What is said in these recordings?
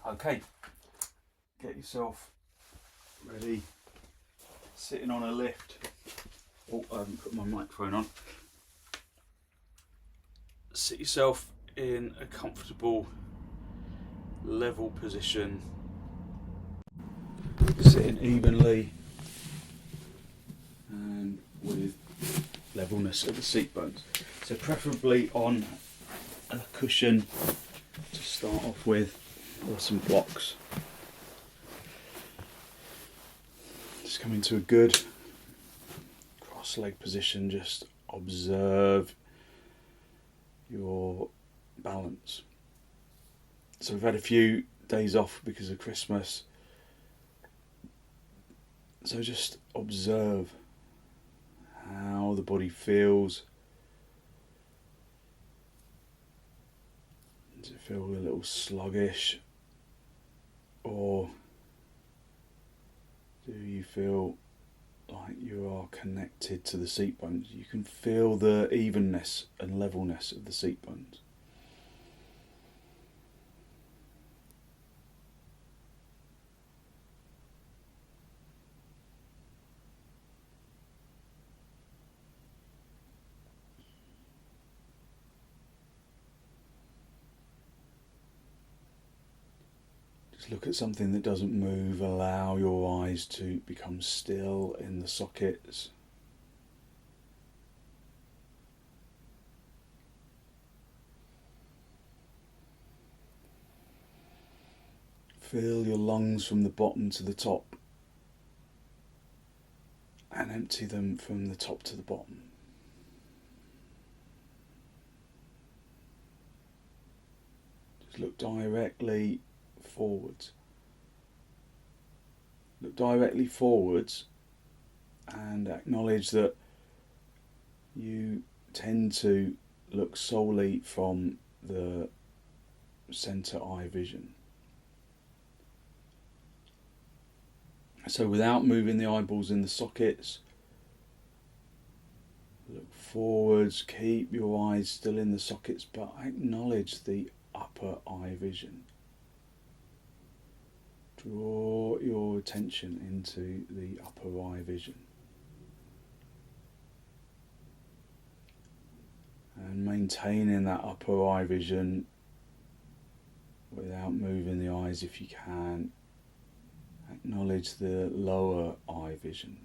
Okay, get yourself ready, sitting on a lift. Oh, I haven't put my microphone on. Sit yourself in a comfortable, level position, sitting evenly and with levelness of the seat bones. So preferably on a cushion to start off with, or some blocks. Just come into a good cross-leg position, just observe your balance. So we've had a few days off because of Christmas, so just observe how the body feels. Does it feel a little sluggish, or do you feel like you are connected to the seat bones? You can feel the evenness and levelness of the seat bones. Just look at something that doesn't move. Allow your eyes to become still in the sockets. Fill your lungs from the bottom to the top and empty them from the top to the bottom. Just look directly forwards. Look directly forwards and acknowledge that you tend to look solely from the centre eye vision. So without moving the eyeballs in the sockets, look forwards, keep your eyes still in the sockets, but acknowledge the upper eye vision. Draw your attention into the upper eye vision. And maintaining that upper eye vision without moving the eyes if you can. Acknowledge the lower eye vision.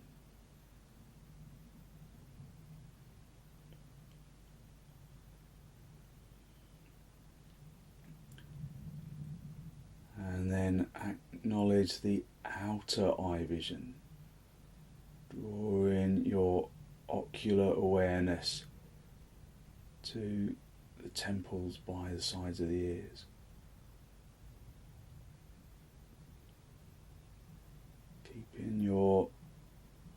And then acknowledge the outer eye vision. Drawing your ocular awareness to the temples by the sides of the ears. Keeping your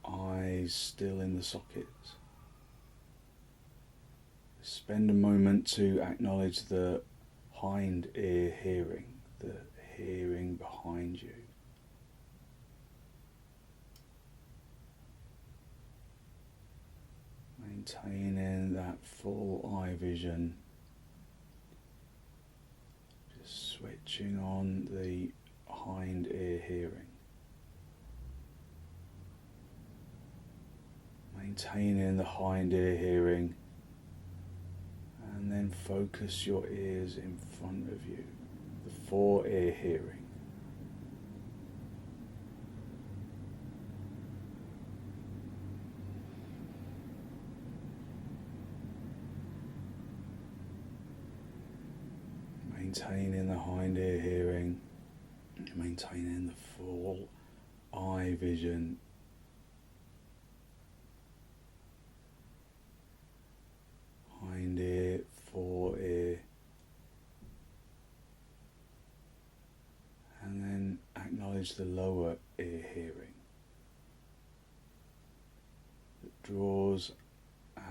eyes still in the sockets. Spend a moment to acknowledge the hind ear hearing, the hearing behind you. Maintaining that full eye vision. Just switching on the hind ear hearing. Maintaining the hind ear hearing, and then focus your ears in front of you, the fore ear hearing. Maintaining the hind ear hearing, maintaining the full eye vision. Hind ear, fore ear, and then acknowledge the lower ear hearing that draws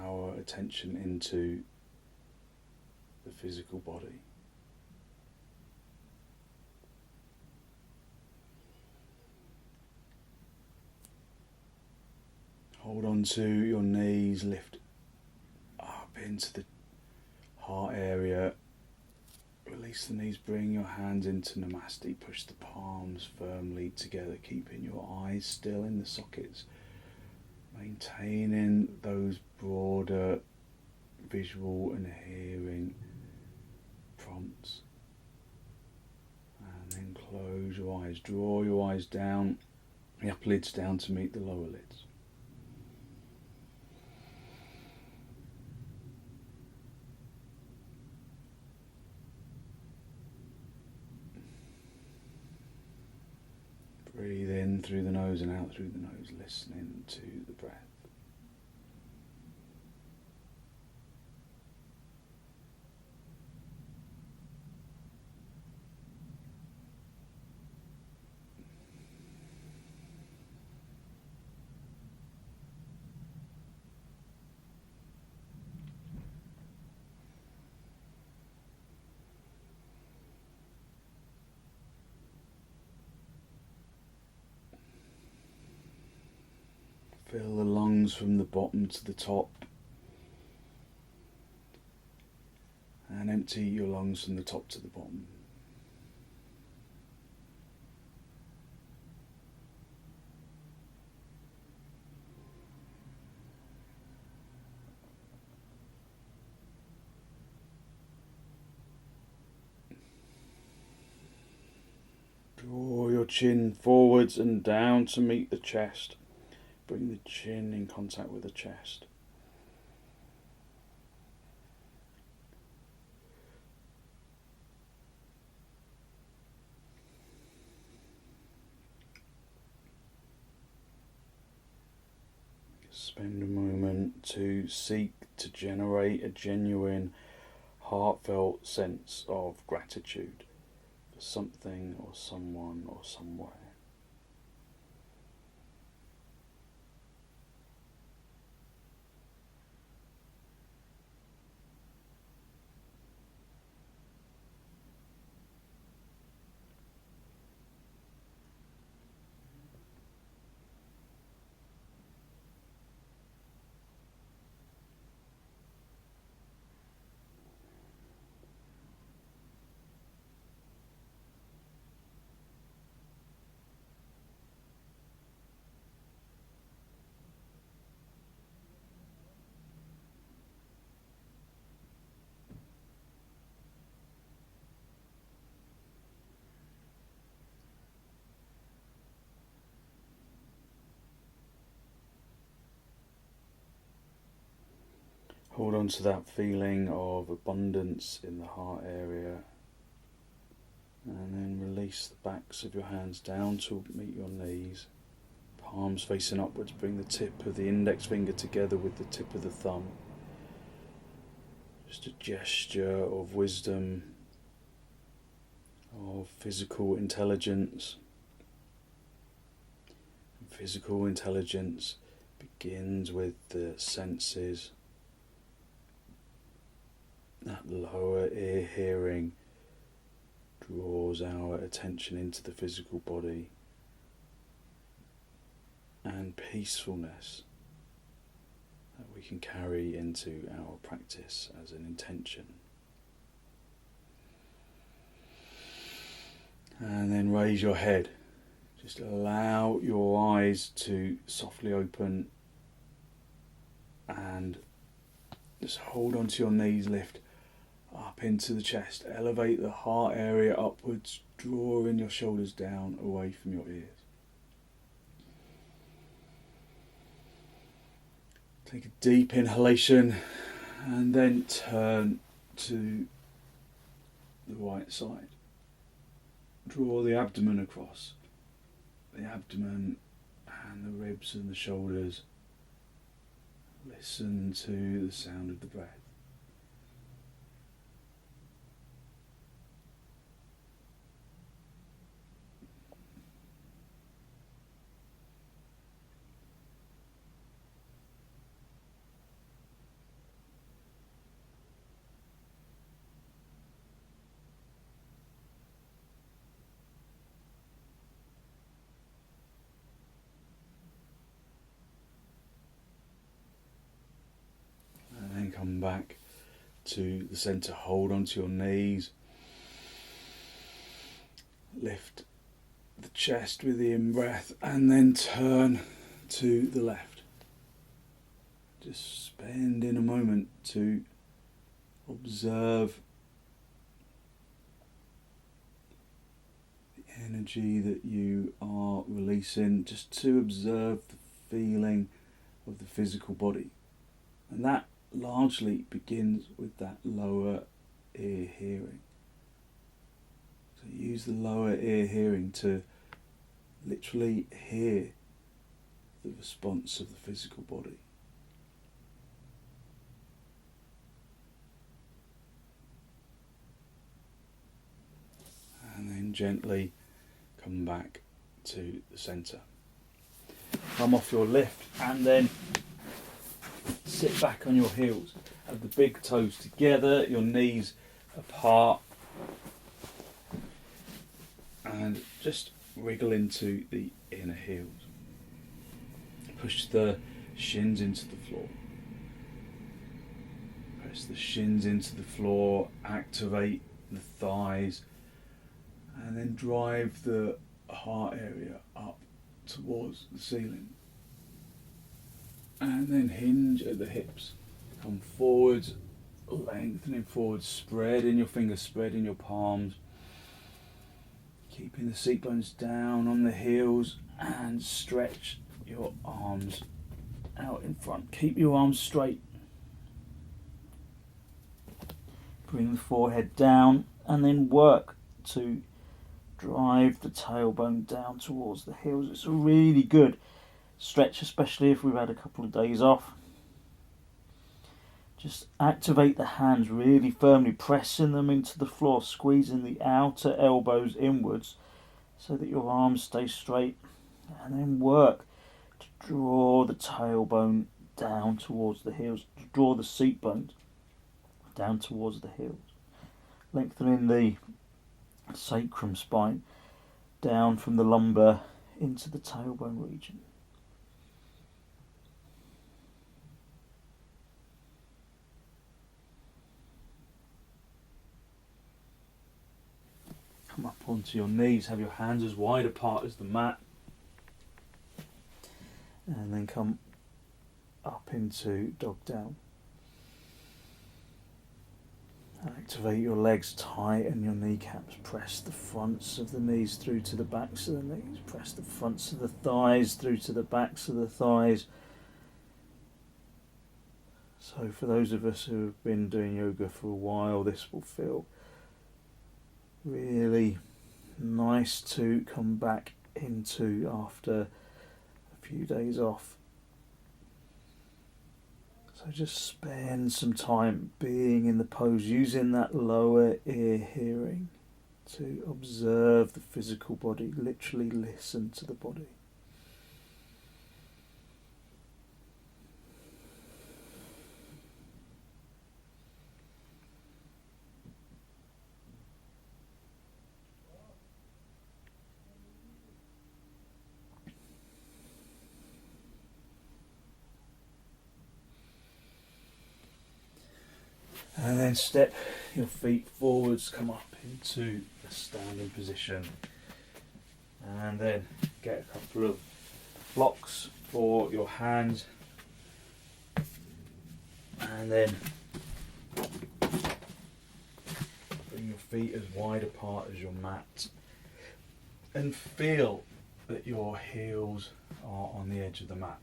our attention into the physical body. Hold on to your knees, lift up into the heart area, release release the knees, bring your hands into Namaste, push the palms firmly together, keeping your eyes still in the sockets, maintaining those broader visual and hearing prompts. And then close your eyes, draw your eyes down, the upper lids down to meet the lower lids. Breathe in through the nose and out through the nose, listening to the breath. Fill the lungs from the bottom to the top, and empty your lungs from the top to the bottom. Draw your chin forwards and down to meet the chest. Bring the chin in contact with the chest. Spend a moment to seek to generate a genuine, heartfelt sense of gratitude for something or someone or somewhere. Hold on to that feeling of abundance in the heart area, and then release the backs of your hands down to meet your knees. Palms facing upwards, bring the tip of the index finger together with the tip of the thumb. Just a gesture of wisdom, of physical intelligence. And physical intelligence begins with the senses. That lower ear hearing draws our attention into the physical body, and peacefulness that we can carry into our practice as an intention. And then raise your head. Just allow your eyes to softly open, and just hold onto your knees, lift up into the chest, elevate the heart area upwards, drawing your shoulders down away from your ears. Take a deep inhalation and then turn to the right side. Draw the abdomen across, the abdomen and the ribs and the shoulders. Listen to the sound of the breath. Come back to the centre, hold onto your knees, lift the chest with the in-breath and then turn to the left. Just spending a moment to observe the energy that you are releasing, just to observe the feeling of the physical body. And that largely begins with that lower ear hearing. So use the lower ear hearing to literally hear the response of the physical body. And then gently come back to the centre. Come off your lift and then sit back on your heels. Have the big toes together, your knees apart, and just wriggle into the inner heels. Push the shins into the floor. Press the shins into the floor, activate the thighs, and then drive the heart area up towards the ceiling. And then hinge at the hips. Come forwards, lengthening forward, spreading your fingers, spreading your palms. Keeping the seat bones down on the heels, and stretch your arms out in front. Keep your arms straight. Bring the forehead down and then work to drive the tailbone down towards the heels. It's a really good stretch, especially if we've had a couple of days off. Just activate the hands really firmly, pressing them into the floor, squeezing the outer elbows inwards so that your arms stay straight, and then work to draw the tailbone down towards the heels, to draw the seat bones down towards the heels, lengthening the sacrum spine down from the lumbar into the tailbone region. Come up onto your knees, have your hands as wide apart as the mat, and then come up into dog down. Activate your legs, tighten your kneecaps, press the fronts of the knees through to the backs of the knees, press the fronts of the thighs through to the backs of the thighs. So for those of us who have been doing yoga for a while, this will feel really nice to come back into after a few days off. So just spend some time being in the pose, using that lower ear hearing to observe the physical body, literally listen to the body. And then step your feet forwards, come up into a standing position, and then get a couple of blocks for your hands, and then bring your feet as wide apart as your mat, and feel that your heels are on the edge of the mat.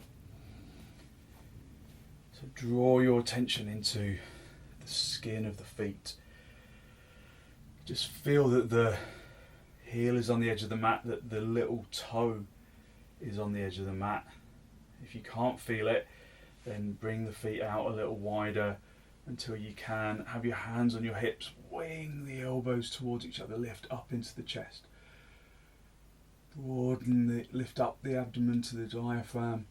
So draw your attention into the skin of the feet. Just feel that the heel is on the edge of the mat, that the little toe is on the edge of the mat. If you can't feel it, then bring the feet out a little wider until you can. Have your hands on your hips, wing the elbows towards each other, lift up into the chest. Lift up the abdomen to the diaphragm,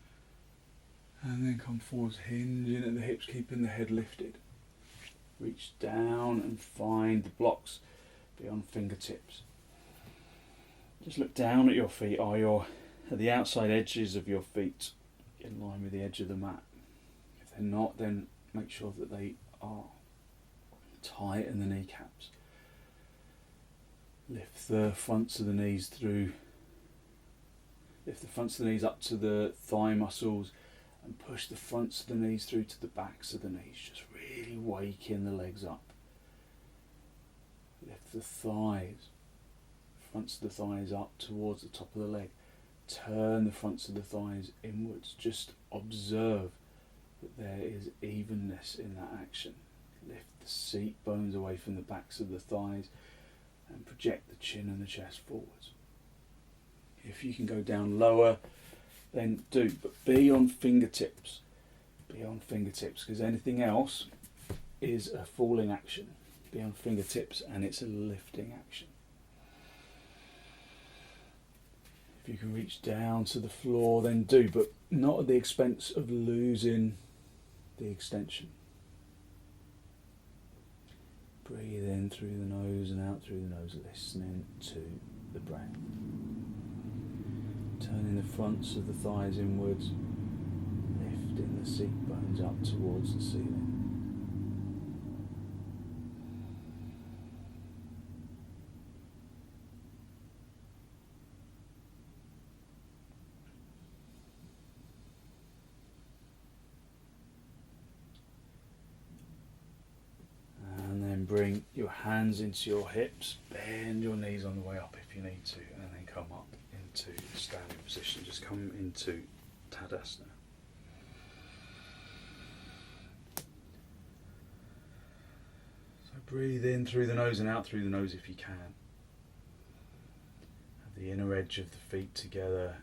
and then come forwards, hinging at the hips, keeping the head lifted. Reach down and find the blocks beyond fingertips. Just look down at your feet. Are the outside edges of your feet in line with the edge of the mat? If they're not, then make sure that they are. Tighten the kneecaps. Lift the fronts of the knees through. Lift the fronts of the knees up to the thigh muscles and push the fronts of the knees through to the backs of the knees. Just really waking the legs up. Lift the thighs, fronts of the thighs up towards the top of the leg. Turn the fronts of the thighs inwards. Just observe that there is evenness in that action. Lift the seat bones away from the backs of the thighs and project the chin and the chest forwards. If you can go down lower, then do, but be on fingertips. Be on fingertips, because anything else is a falling action. Be on fingertips and it's a lifting action. If you can reach down to the floor, then do, but not at the expense of losing the extension. Breathe in through the nose and out through the nose, listening to the breath. Turning the fronts of the thighs inwards, lifting the seat bones up towards the ceiling. Bring your hands into your hips, bend your knees on the way up if you need to, and then come up into standing position. Just come into Tadasana. So breathe in through the nose and out through the nose if you can. Have the inner edge of the feet together.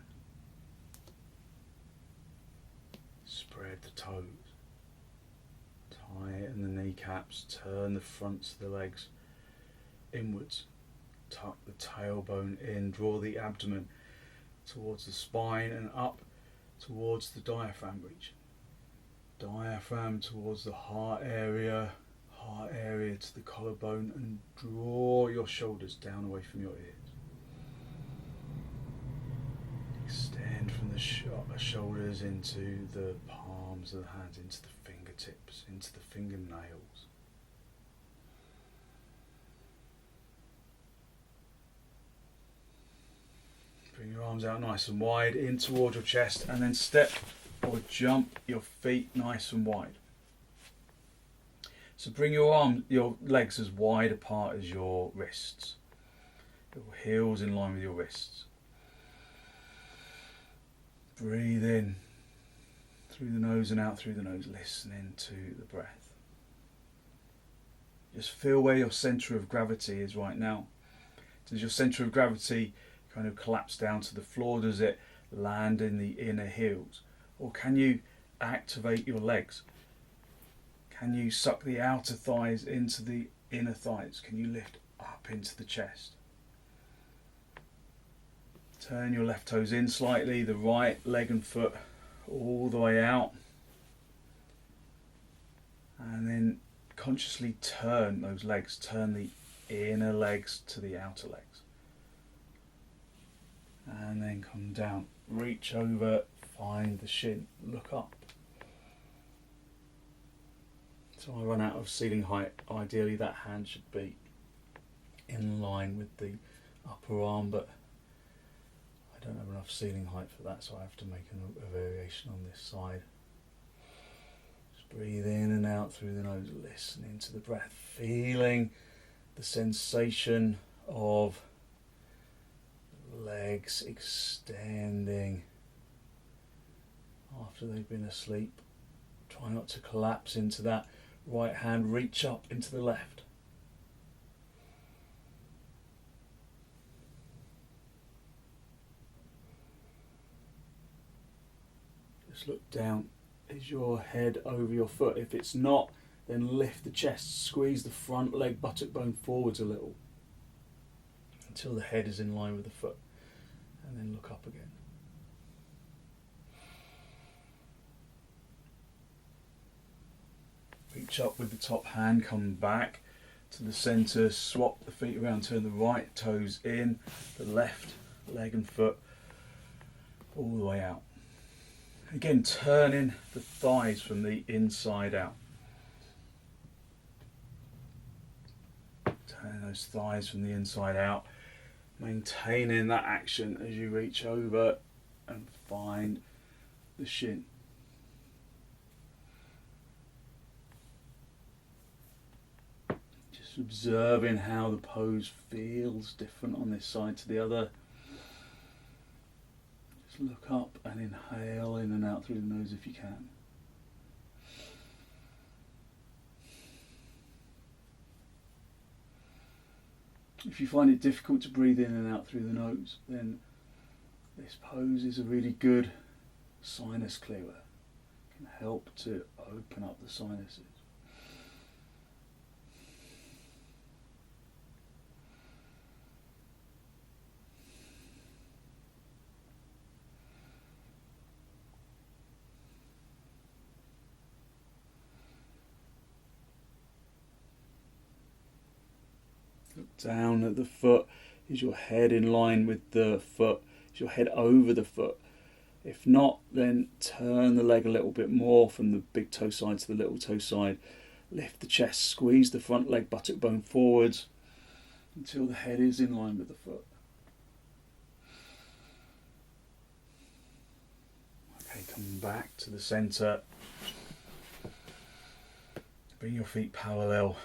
Spread the toes. Tighten the kneecaps, turn the fronts of the legs inwards, tuck the tailbone in, draw the abdomen towards the spine and up towards the diaphragm region. Diaphragm towards the heart area to the collarbone, and draw your shoulders down away from your ears. Extend from the shoulders into the palms of the hands, into the fingertips, into the fingernails. Bring your arms out nice and wide in towards your chest, and then step or jump your feet nice and wide. So bring your legs as wide apart as your wrists. Your heels in line with your wrists. Breathe in through the nose and out through the nose, listening to the breath. Just feel where your centre of gravity is right now. Does your centre of gravity kind of collapse down to the floor? Does it land in the inner heels? Or can you activate your legs? Can you suck the outer thighs into the inner thighs? Can you lift up into the chest? Turn your left toes in slightly, the right leg and foot all the way out. And then consciously turn those legs, turn the inner legs to the outer legs. And then come down, reach over, find the shin, look up. So I run out of ceiling height. Ideally that hand should be in line with the upper arm, but I don't have enough ceiling height for that, so I have to make a variation on this side. Just breathe in and out through the nose, listening to the breath, feeling the sensation of the legs extending after they've been asleep. Try not to collapse into that. Right hand, reach up into the left. Just look down. Is your head over your foot? If it's not, then lift the chest. Squeeze the front leg buttock bone forwards a little until the head is in line with the foot. And then look up again. Reach up with the top hand, come back to the centre, swap the feet around, turn the right toes in, the left leg and foot all the way out. Again, turning the thighs from the inside out. Turn those thighs from the inside out, maintaining that action as you reach over and find the shin. Just observing how the pose feels different on this side to the other. Just look up and inhale in and out through the nose if you can. If you find it difficult to breathe in and out through the nose, then this pose is a really good sinus clearer. It can help to open up the sinuses. Look down at the foot. Is your head in line with the foot? Is your head over the foot? If not, then turn the leg a little bit more from the big toe side to the little toe side. Lift the chest, squeeze the front leg buttock bone forwards until the head is in line with the foot. Okay, come back to the centre. Bring your feet parallel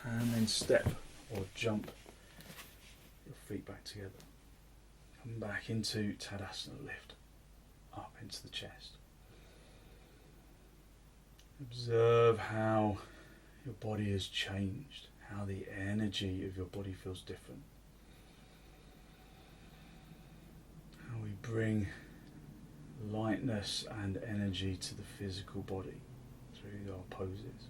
and then step or jump your feet back together. Come back into Tadasana, lift up into the chest. Observe how your body has changed, how the energy of your body feels different. How we bring lightness and energy to the physical body through our poses.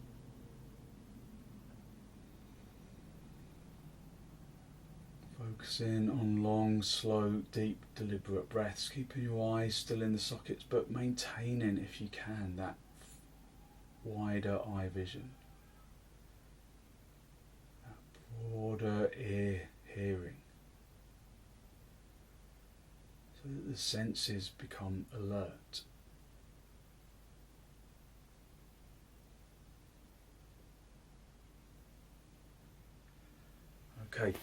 Focusing on long, slow, deep, deliberate breaths, keeping your eyes still in the sockets, but maintaining, if you can, that wider eye vision, that broader ear hearing, so that the senses become alert. Okay.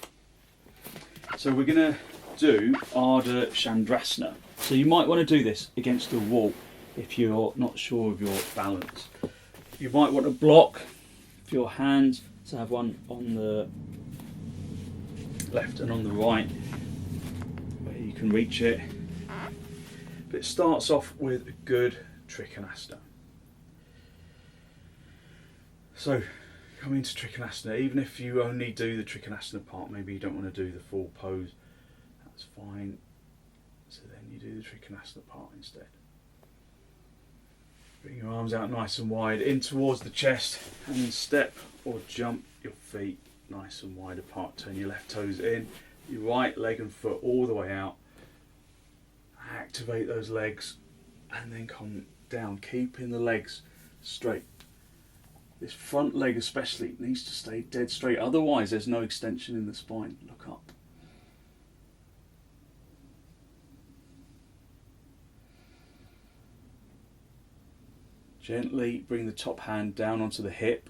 So we're going to do ardha chandrasana. So you might want to do this against the wall if you're not sure of your balance. You might want to block for your hands, so have one on the left and on the right where you can reach it. But it starts off with a good trikonasana. So come into trikonasana. Even if you only do the trikonasana part, maybe you don't want to do the full pose, that's fine. So then you do the trikonasana part instead. Bring your arms out nice and wide in towards the chest, and then step or jump your feet nice and wide apart. Turn your left toes in, your right leg and foot all the way out. Activate those legs and then come down, keeping the legs straight. This front leg especially needs to stay dead straight, otherwise there's no extension in the spine. Look up. Gently bring the top hand down onto the hip.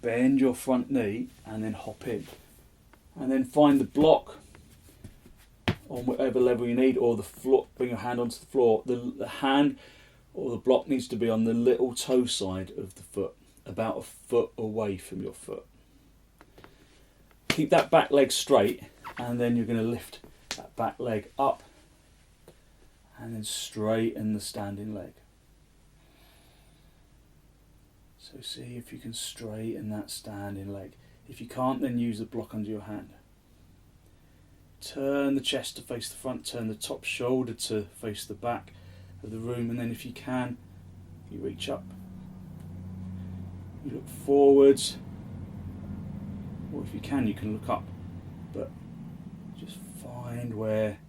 Bend your front knee and then hop in. And then find the block on whatever level you need, or the floor. Bring your hand onto the floor. The hand or the block needs to be on the little toe side of the foot, about a foot away from your foot. Keep that back leg straight, and then you're going to lift that back leg up and then straighten the standing leg. So see if you can straighten that standing leg. If you can't, then use the block under your hand. Turn the chest to face the front, turn the top shoulder to face the back of the room, and then if you can, you reach up. You look forwards, or if you can look up, but just find where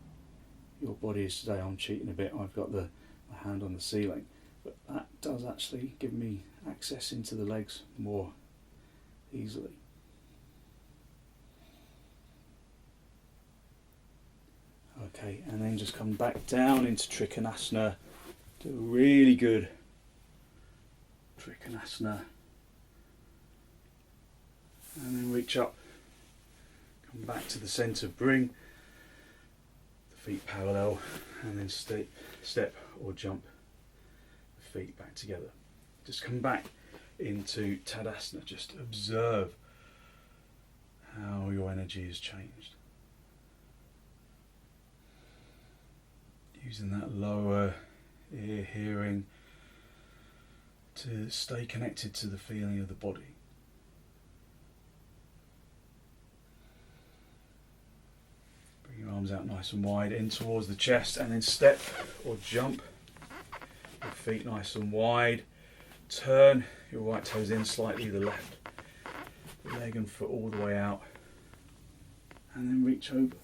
your body is today. I'm cheating a bit, I've got my hand on the ceiling, but that does actually give me access into the legs more easily. Okay, and then just come back down into trikonasana. Do a really good trikonasana. and then reach up, come back to the centre, bring the feet parallel, and then step or jump the feet back together. Just come back into Tadasana, just observe how your energy has changed. Using that lower ear hearing to stay connected to the feeling of the body. Bring your arms out nice and wide in towards the chest, and then step or jump. Your feet nice and wide. Turn your right toes in slightly, the left. Leg and foot all the way out. And then reach over.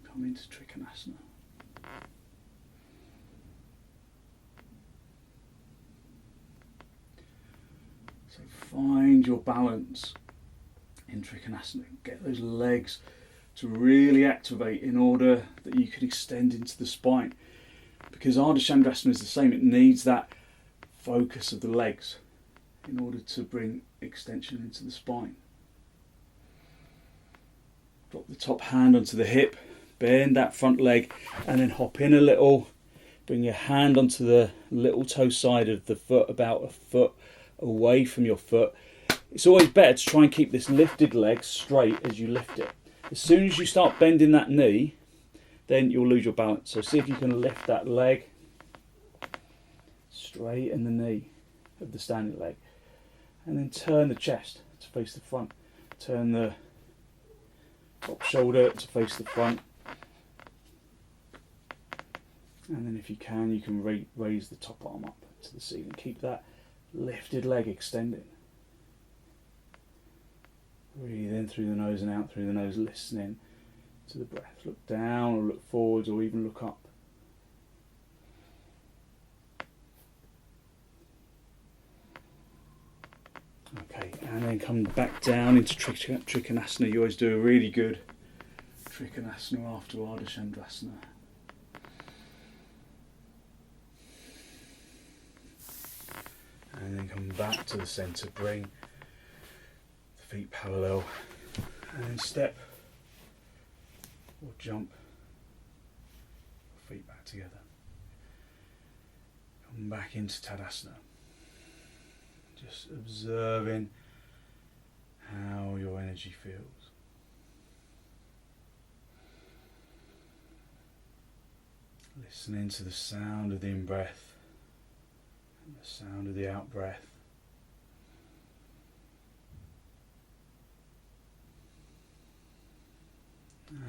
Come into trikonasana. So find your balance in trikonasana. Get those legs to really activate in order that you can extend into the spine. Because ardha chandrasana is the same, it needs that focus of the legs in order to bring extension into the spine. Drop the top hand onto the hip, bend that front leg, and then hop in a little. Bring your hand onto the little toe side of the foot, about a foot away from your foot. It's always better to try and keep this lifted leg straight as you lift it. As soon as you start bending that knee, then you'll lose your balance. So see if you can lift that leg, straighten the knee of the standing leg, and then turn the chest to face the front. Turn the top shoulder to face the front. And then if you can raise the top arm up to the ceiling. Keep that lifted leg extending. Breathe in through the nose and out through the nose, listening to the breath. Look down or look forwards or even look up. Okay, and then come back down into trikonasana. You always do a really good trikonasana after ardha chandrasana. And then come back to the centre, bring the feet parallel, and then step or jump your feet back together. Come back into Tadasana. Just observing how your energy feels. Listening to the sound of the in-breath and the sound of the out-breath.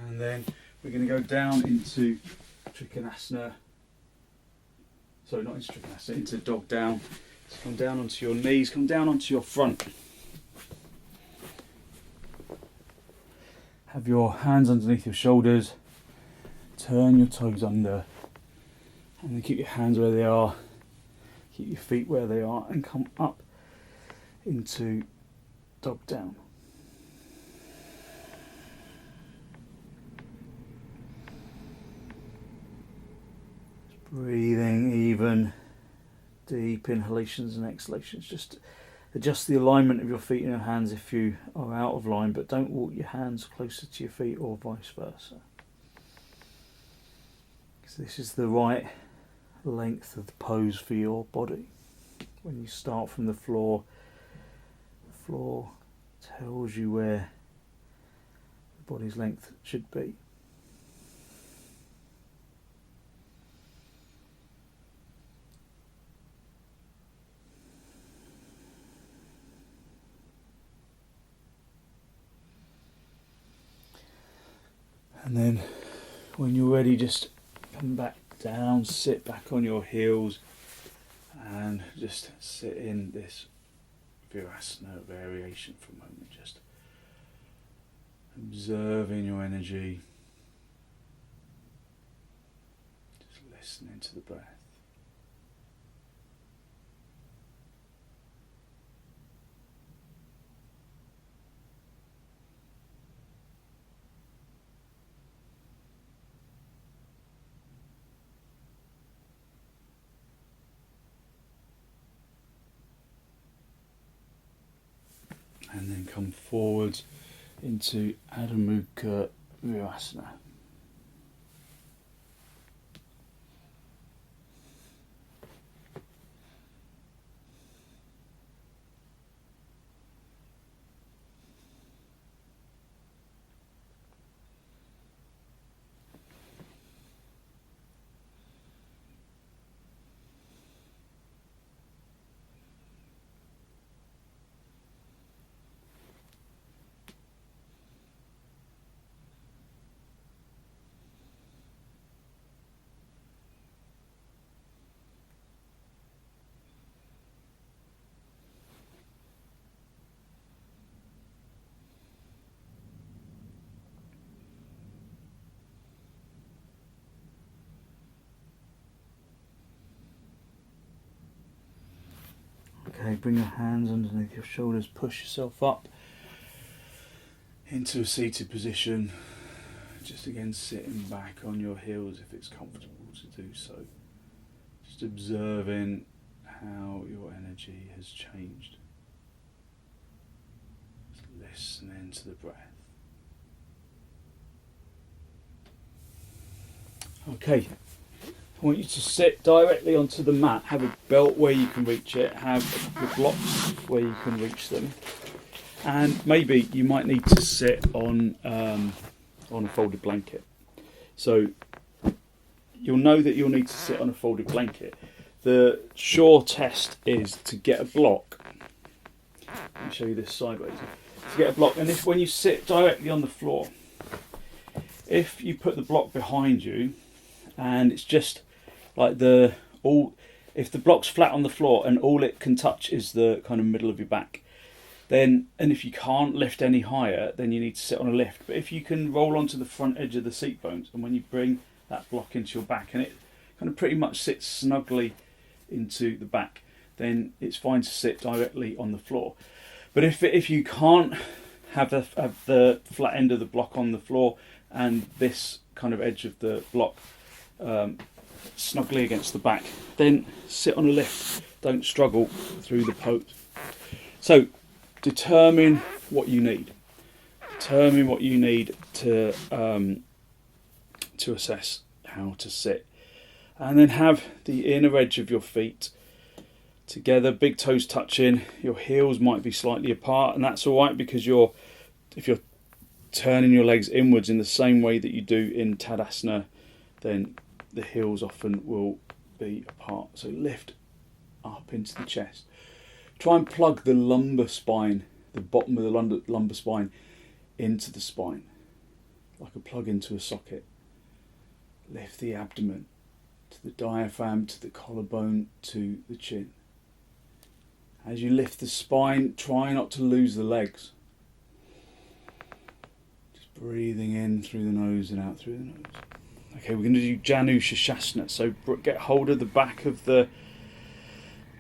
And then we're going to go down into trikonasana. Sorry, not into trikonasana, into dog down. So come down onto your knees, come down onto your front. Have your hands underneath your shoulders. Turn your toes under. And then keep your hands where they are. Keep your feet where they are and come up into dog down. Breathing even, deep inhalations and exhalations. Just adjust the alignment of your feet and your hands if you are out of line, but don't walk your hands closer to your feet or vice versa. So this is the right length of the pose for your body. When you start from the floor tells you where the body's length should be. And then when you're ready, just come back down, sit back on your heels and just sit in this virasana variation for a moment, just observing your energy, just listening to the breath. And then come forwards into Adho Mukha Virasana. Okay, bring your hands underneath your shoulders, push yourself up into a seated position. Just again sitting back on your heels if it's comfortable to do so. Just observing how your energy has changed. Just listening to the breath. Okay. I want you to sit directly onto the mat, have a belt where you can reach it, have the blocks where you can reach them, and maybe you might need to sit on a folded blanket. So you'll know that you'll need to sit on a folded blanket. The sure test is to get a block. Let me show you this sideways. To get a block, and when you sit directly on the floor, if you put the block behind you, and it's just like if the block's flat on the floor and all it can touch is the kind of middle of your back, then, and if you can't lift any higher, then you need to sit on a lift. But if you can roll onto the front edge of the seat bones, and when you bring that block into your back and it kind of pretty much sits snugly into the back, then it's fine to sit directly on the floor. But if you can't have the flat end of the block on the floor and this kind of edge of the block snugly against the back, then sit on a lift. Don't struggle through the pose. So determine what you need. Determine what you need to assess how to sit, and then have the inner edge of your feet together, big toes touching. Your heels might be slightly apart, and that's all right, because if you're turning your legs inwards in the same way that you do in Tadasana, then the heels often will be apart. So lift up into the chest. Try and plug the lumbar spine, the bottom of the lumbar spine, into the spine, like a plug into a socket. Lift the abdomen to the diaphragm, to the collarbone, to the chin. As you lift the spine, try not to lose the legs. Just breathing in through the nose and out through the nose. Okay, we're going to do janu sirsasana. So get hold of the back of the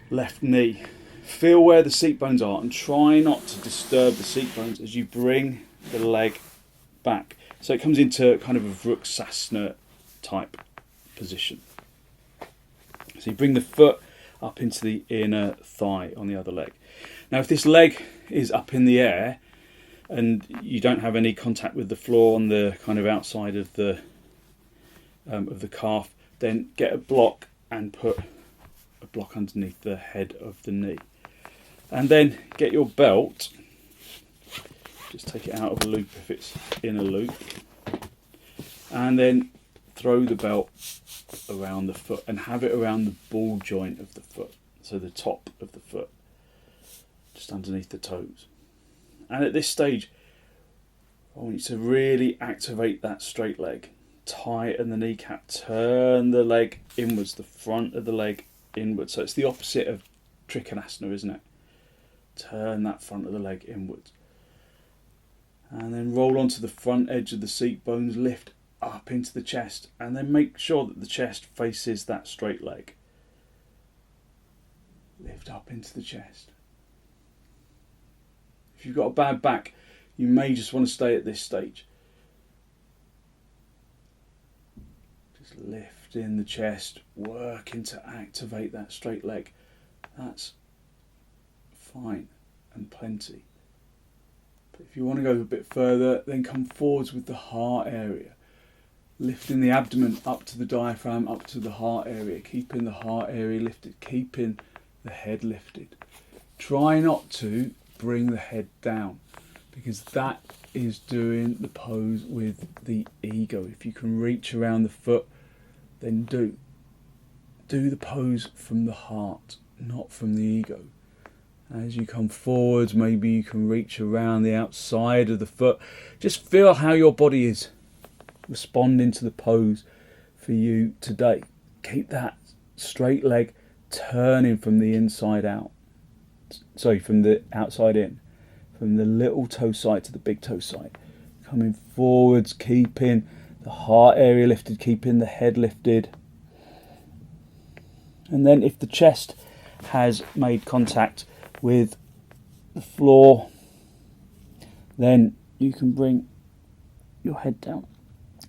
left knee. Feel where the seat bones are and try not to disturb the seat bones as you bring the leg back. So it comes into kind of a virasana type position. So you bring the foot up into the inner thigh on the other leg. Now if this leg is up in the air and you don't have any contact with the floor on the kind of outside of the calf, then get a block and put a block underneath the head of the knee. And then get your belt, just take it out of a loop if it's in a loop, and then throw the belt around the foot and have it around the ball joint of the foot, so the top of the foot, just underneath the toes. And at this stage, I want you to really activate that straight leg. Tighten the kneecap, turn the leg inwards, the front of the leg inwards. So it's the opposite of trikonasana, isn't it? Turn that front of the leg inwards. And then roll onto the front edge of the seat bones, lift up into the chest, and then make sure that the chest faces that straight leg. Lift up into the chest. If you've got a bad back, you may just want to stay at this stage. Just lift in the chest, working to activate that straight leg. That's fine and plenty. But if you want to go a bit further, then come forwards with the heart area. Lifting the abdomen up to the diaphragm, up to the heart area, keeping the heart area lifted, keeping the head lifted. Try not to bring the head down, because that is doing the pose with the ego. If you can reach around the foot, then do the pose from the heart, not from the ego. As you come forwards, maybe you can reach around the outside of the foot. Just feel how your body is responding to the pose for you today. Keep that straight leg turning from the inside out. Sorry, from the outside in. From the little toe side to the big toe side. Coming forwards, keeping the heart area lifted, keeping the head lifted. And then if the chest has made contact with the floor, then you can bring your head down.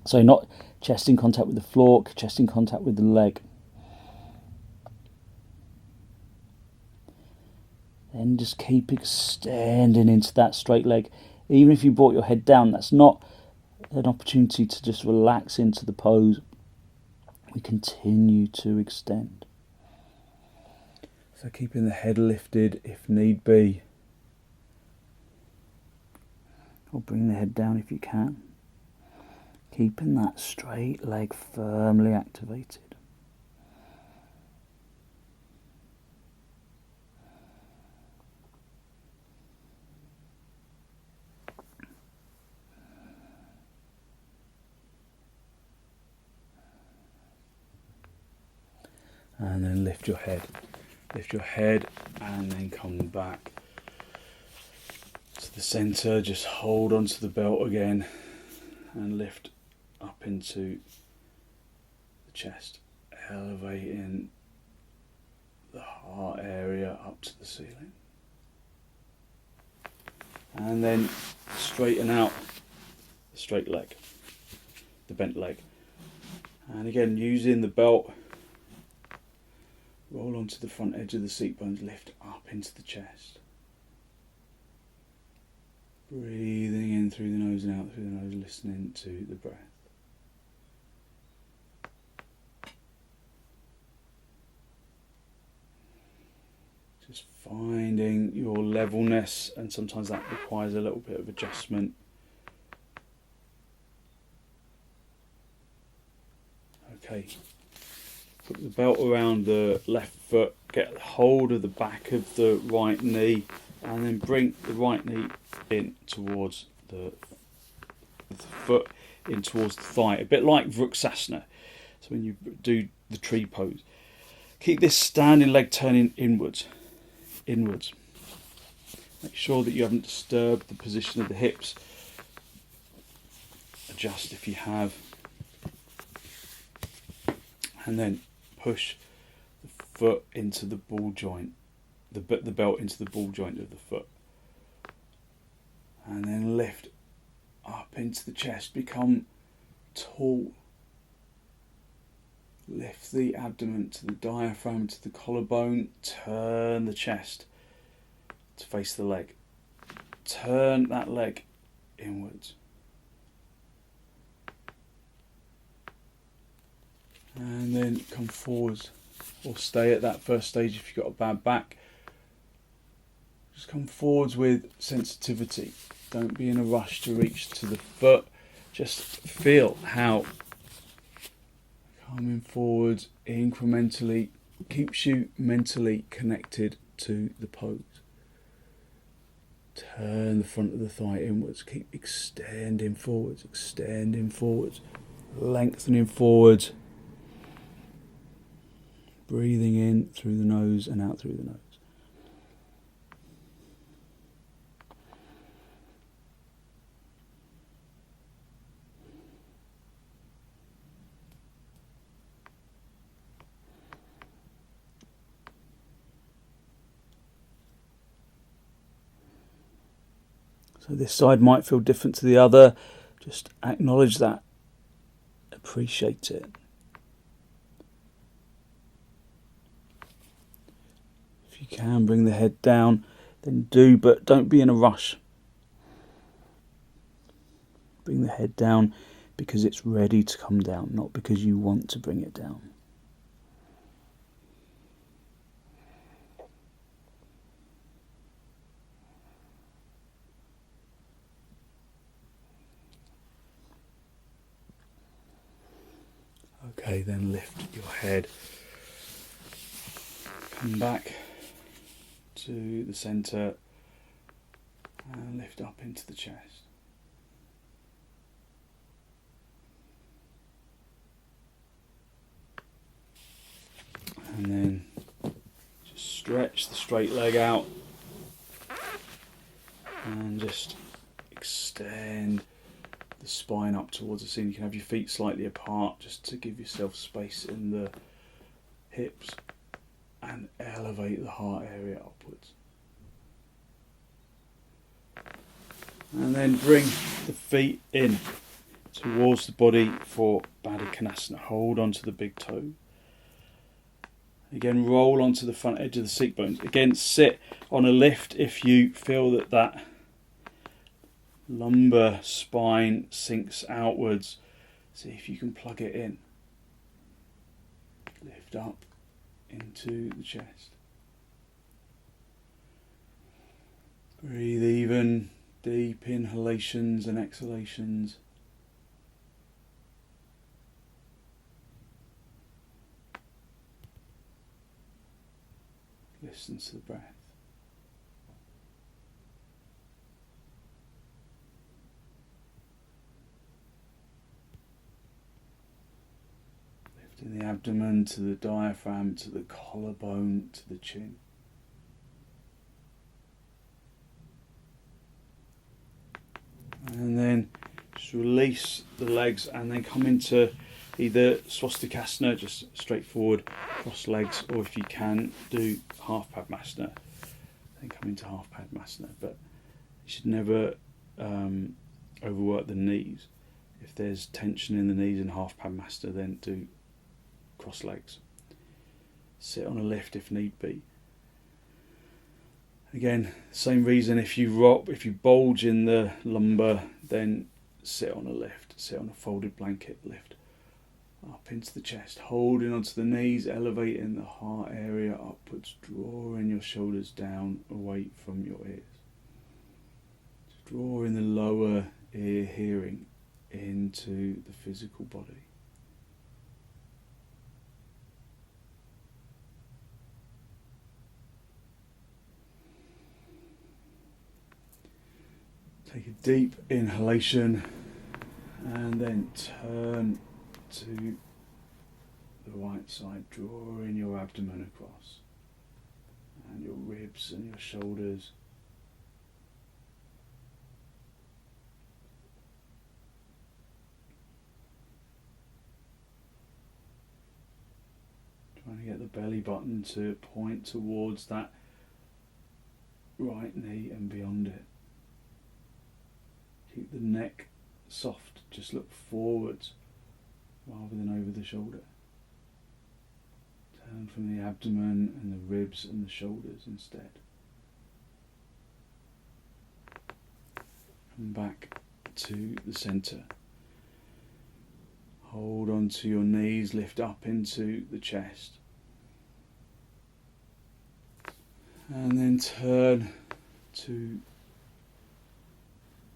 So not chest in contact with the floor, chest in contact with the leg. Then just keep extending into that straight leg. Even if you brought your head down, that's not an opportunity to just relax into the pose. We continue to extend. So keeping the head lifted if need be. Or bring the head down if you can. Keeping that straight leg firmly activated. And then lift your head. Lift your head and then come back to the centre. Just hold onto the belt again and lift up into the chest, elevating the heart area up to the ceiling. And then straighten out the straight leg, the bent leg. And again, using the belt, roll onto the front edge of the seat bones, lift up into the chest. Breathing in through the nose and out through the nose, listening to the breath. Just finding your levelness, and sometimes that requires a little bit of adjustment. Okay. Put the belt around the left foot, get hold of the back of the right knee, and then bring the right knee in towards the foot, in towards the thigh, a bit like virasana. So when you do the tree pose, keep this standing leg turning inwards. Make sure that you haven't disturbed the position of the hips. Adjust if you have, and then push the foot into the ball joint, the belt into the ball joint of the foot, and then lift up into the chest. Become tall. Lift the abdomen to the diaphragm, to the collarbone. Turn the chest to face the leg. Turn that leg inwards. And then come forwards, or stay at that first stage if you've got a bad back. Just come forwards with sensitivity. Don't be in a rush to reach to the foot. Just feel how coming forwards incrementally keeps you mentally connected to the pose. Turn the front of the thigh inwards. Keep extending forwards, lengthening forwards. Breathing in through the nose and out through the nose. So this side might feel different to the other. Just acknowledge that. Appreciate it. If you can bring the head down, then do, but don't be in a rush. Bring the head down because it's ready to come down, not because you want to bring it down. Okay, then lift your head. Come back to the centre and lift up into the chest. And then just stretch the straight leg out and just extend the spine up towards the ceiling. You can have your feet slightly apart just to give yourself space in the hips and elevate the heart area upwards. And then bring the feet in towards the body for baddha konasana. Hold onto the big toe. Again, roll onto the front edge of the seat bones. Again, sit on a lift if you feel that lumbar spine sinks outwards. See if you can plug it in. Lift up into the chest. Breathe even, deep inhalations and exhalations. Listen to the breath. Lifting the abdomen to the diaphragm, to the collarbone, to the chin. And then just release the legs and then come into either swastikasana, just straightforward, cross legs, or if you can, do half padmasana. Then come into half padmasana. But you should never overwork the knees. If there's tension in the knees in half padmasana, then do cross legs. Sit on a lift if need be. Again, same reason, if you bulge in the lumbar, then sit on a lift, sit on a folded blanket lift. Up into the chest, holding onto the knees, elevating the heart area upwards, drawing your shoulders down away from your ears. Just drawing the lower ear hearing into the physical body. Take a deep inhalation and then turn to the right side, drawing your abdomen across and your ribs and your shoulders. Trying to get the belly button to point towards that right knee and beyond it. Keep the neck soft, just look forwards rather than over the shoulder. Turn from the abdomen and the ribs and the shoulders instead. Come back to the centre. Hold on to your knees, lift up into the chest. And then turn to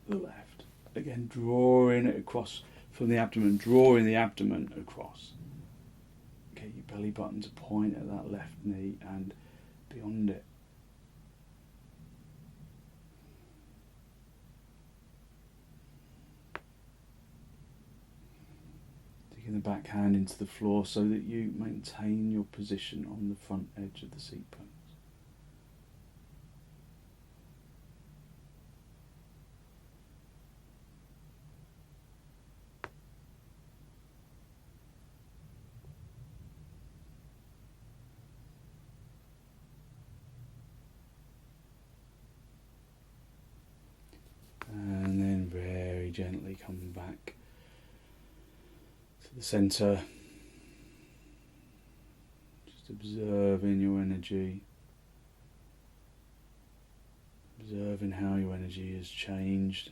the left. Again, drawing it across from the abdomen, drawing the abdomen across. Okay, your belly button to point at that left knee and beyond it. Taking the back hand into the floor so that you maintain your position on the front edge of the seat bones. And then very gently come back to the centre, just observing your energy, observing how your energy has changed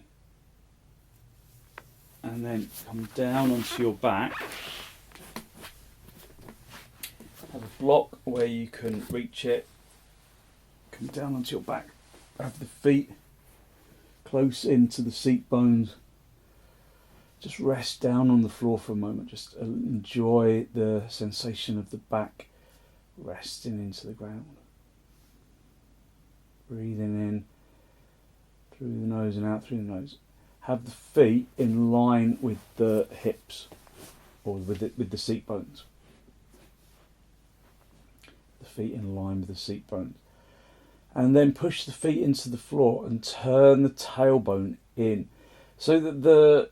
and then come down onto your back. Have a block where you can reach it. Come down onto your back. Have the feet close into the seat bones. Just rest down on the floor for a moment. Just enjoy the sensation of the back resting into the ground. Breathing in through the nose and out through the nose. Have the feet in line with the hips, or with the seat bones. The feet in line with the seat bones. And then push the feet into the floor and turn the tailbone in, so that the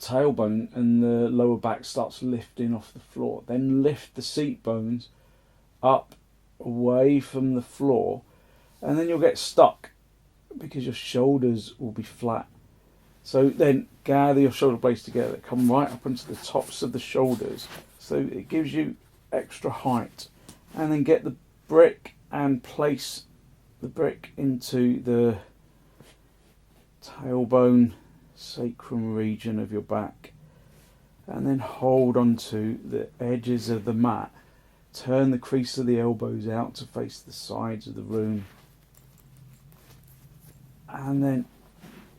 tailbone and the lower back starts lifting off the floor. Then lift the seat bones up away from the floor, and then you'll get stuck because your shoulders will be flat. So then gather your shoulder blades together, come right up into the tops of the shoulders, so it gives you extra height. And then get the brick and place the brick into the tailbone, sacrum region of your back, and then hold onto the edges of the mat. Turn the crease of the elbows out to face the sides of the room, and then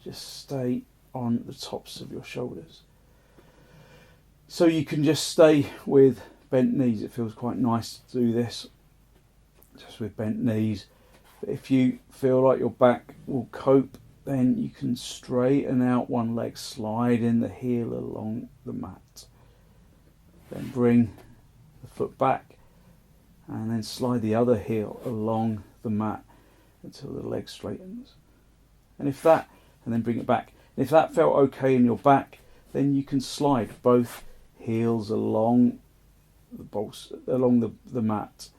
just stay on the tops of your shoulders. So you can just stay with bent knees. It feels quite nice to do this just with bent knees. But if you feel like your back will cope, then you can straighten out one leg, slide in the heel along the mat, then bring the foot back and then slide the other heel along the mat until the leg straightens. And then bring it back. And if that felt okay in your back, then you can slide both heels along the bolts, along the mat,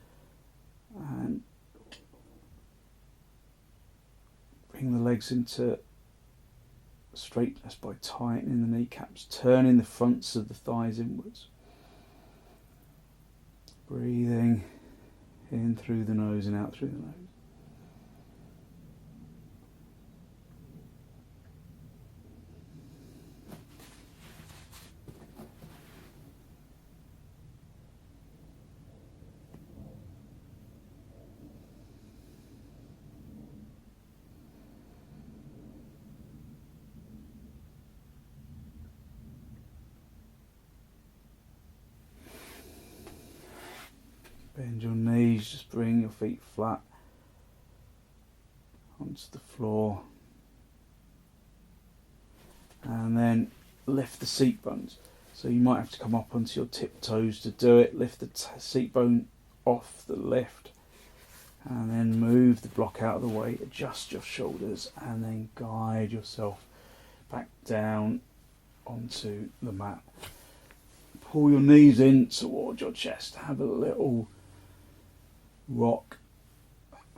and bring the legs into straightness by tightening the kneecaps, turning the fronts of the thighs inwards. Breathing in through the nose and out through the nose. Bend your knees, just bring your feet flat onto the floor. And then lift the seat bones. So you might have to come up onto your tiptoes to do it. Lift the seat bone off the lift. And then move the block out of the way. Adjust your shoulders and then guide yourself back down onto the mat. Pull your knees in towards your chest. Have a little rock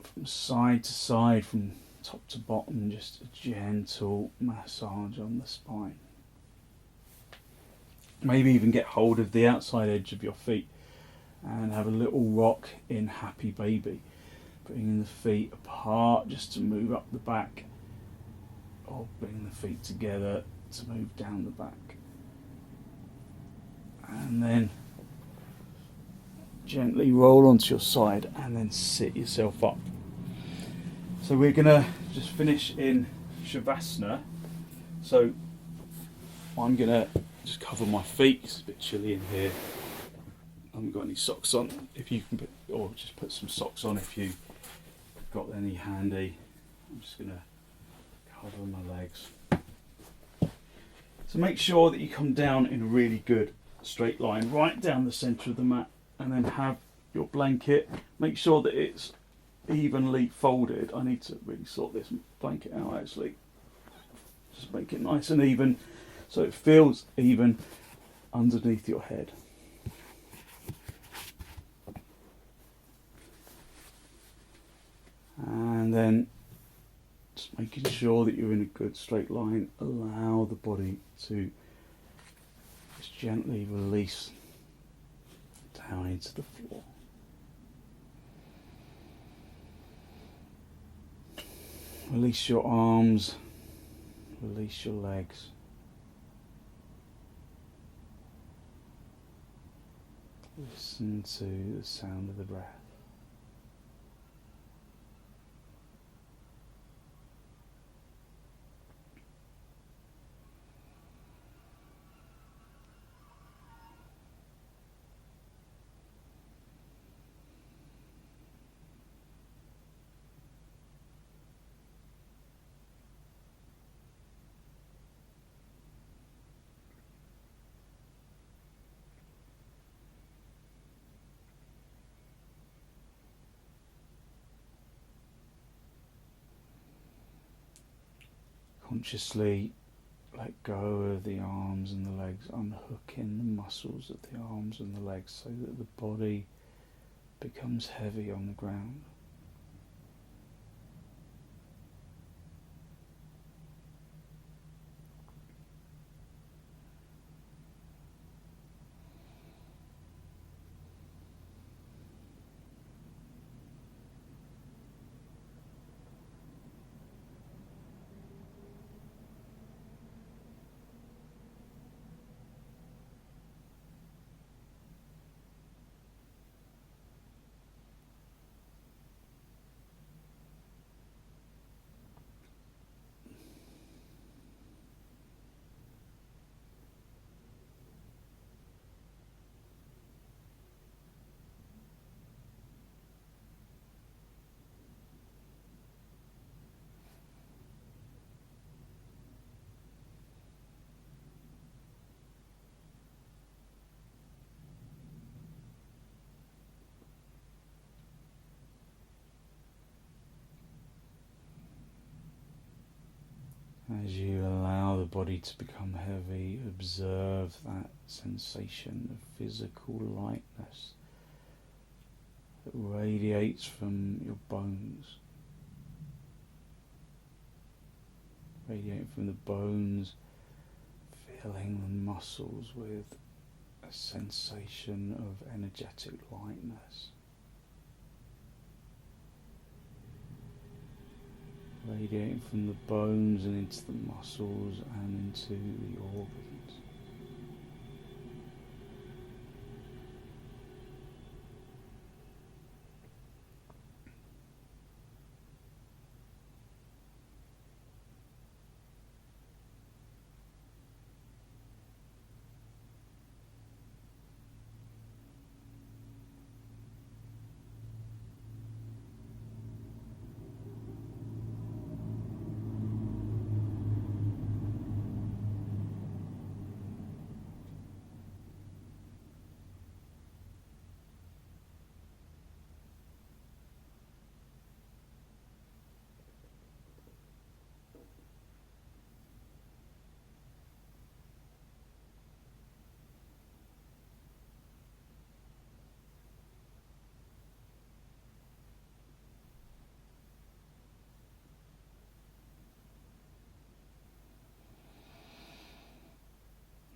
from side to side, from top to bottom, just a gentle massage on the spine. Maybe even get hold of the outside edge of your feet and have a little rock in Happy Baby, bringing the feet apart just to move up the back, or bring the feet together to move down the back. And then gently roll onto your side and then sit yourself up. So we're going to just finish in shavasana. So I'm going to just cover my feet. It's a bit chilly in here. I haven't got any socks on. If you can or just put some socks on if you've got any handy. I'm just going to cover my legs. So make sure that you come down in a really good straight line right down the centre of the mat, and then have your blanket. Make sure that it's evenly folded. I need to really sort this blanket out actually. Just make it nice and even so it feels even underneath your head. And then just making sure that you're in a good straight line. Allow the body to just gently release down into the floor. Release your arms, release your legs. Listen to the sound of the breath. Consciously let go of the arms and the legs, unhooking the muscles of the arms and the legs so that the body becomes heavy on the ground. As you allow the body to become heavy, observe that sensation of physical lightness that radiates from your bones. Radiating from the bones, filling the muscles with a sensation of energetic lightness. Radiating from the bones and into the muscles and into the organs.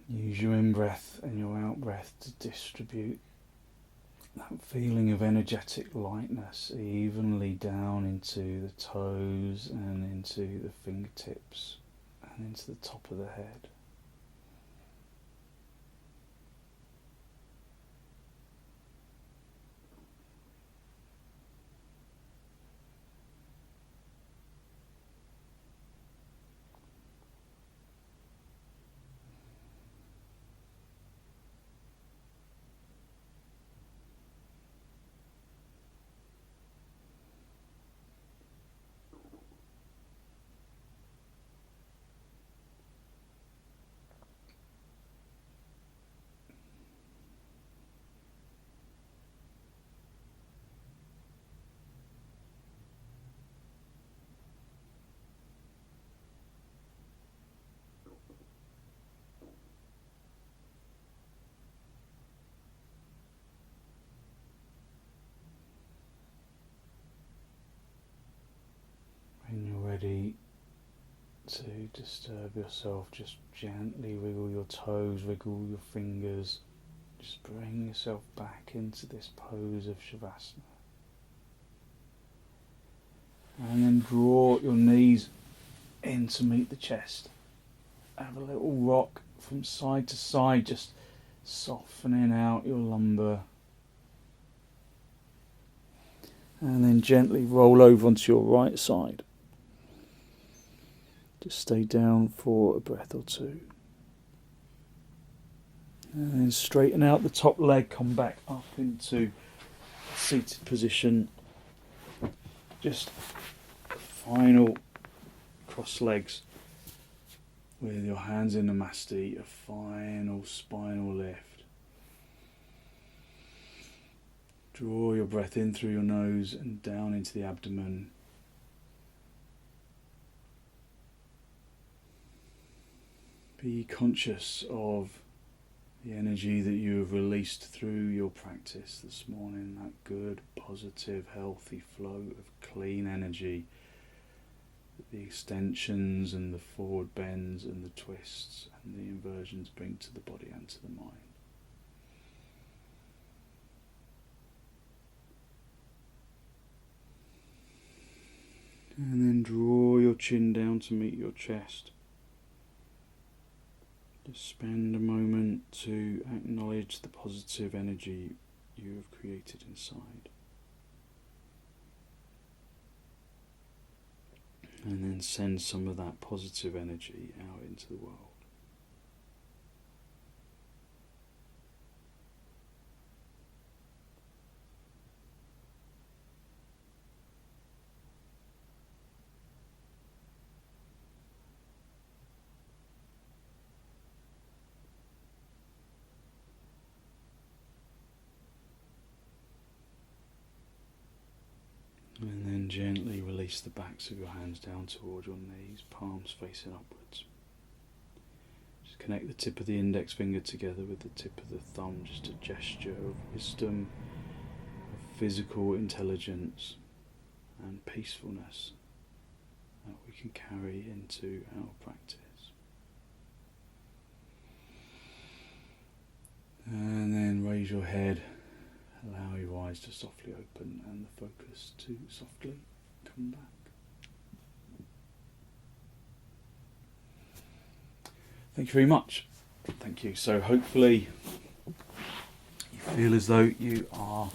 Use your in-breath and your out-breath to distribute that feeling of energetic lightness evenly down into the toes and into the fingertips and into the top of the head. When you're ready to disturb yourself, just gently wiggle your toes, wiggle your fingers. Just bring yourself back into this pose of shavasana. And then draw your knees in to meet the chest. Have a little rock from side to side, just Softening out your lumbar. And then gently roll over onto your right side. Just stay down for a breath or two. And then straighten out the top leg, come back up into a seated position. Just final cross legs with your hands in Namasti, a final spinal lift. Draw your breath in through your nose and down into the abdomen. Be conscious of the energy that you have released through your practice this morning, that good, positive, healthy flow of clean energy, the extensions and the forward bends and the twists and the inversions bring to the body and to the mind. And then draw your chin down to meet your chest. Just spend a moment to acknowledge the positive energy you have created inside. And then send some of that positive energy out into the world. And then gently release the backs of your hands down toward your knees, palms facing upwards. Just connect the tip of the index finger together with the tip of the thumb, just a gesture of wisdom, of physical intelligence and peacefulness that we can carry into our practice. And then raise your head. Allow your eyes to softly open and the focus to softly come back. Thank you very much. Thank you. So hopefully you feel as though you are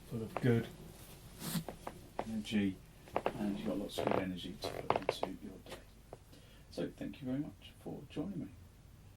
full of good energy and you've got lots of good energy to put into your day. So thank you very much for joining me.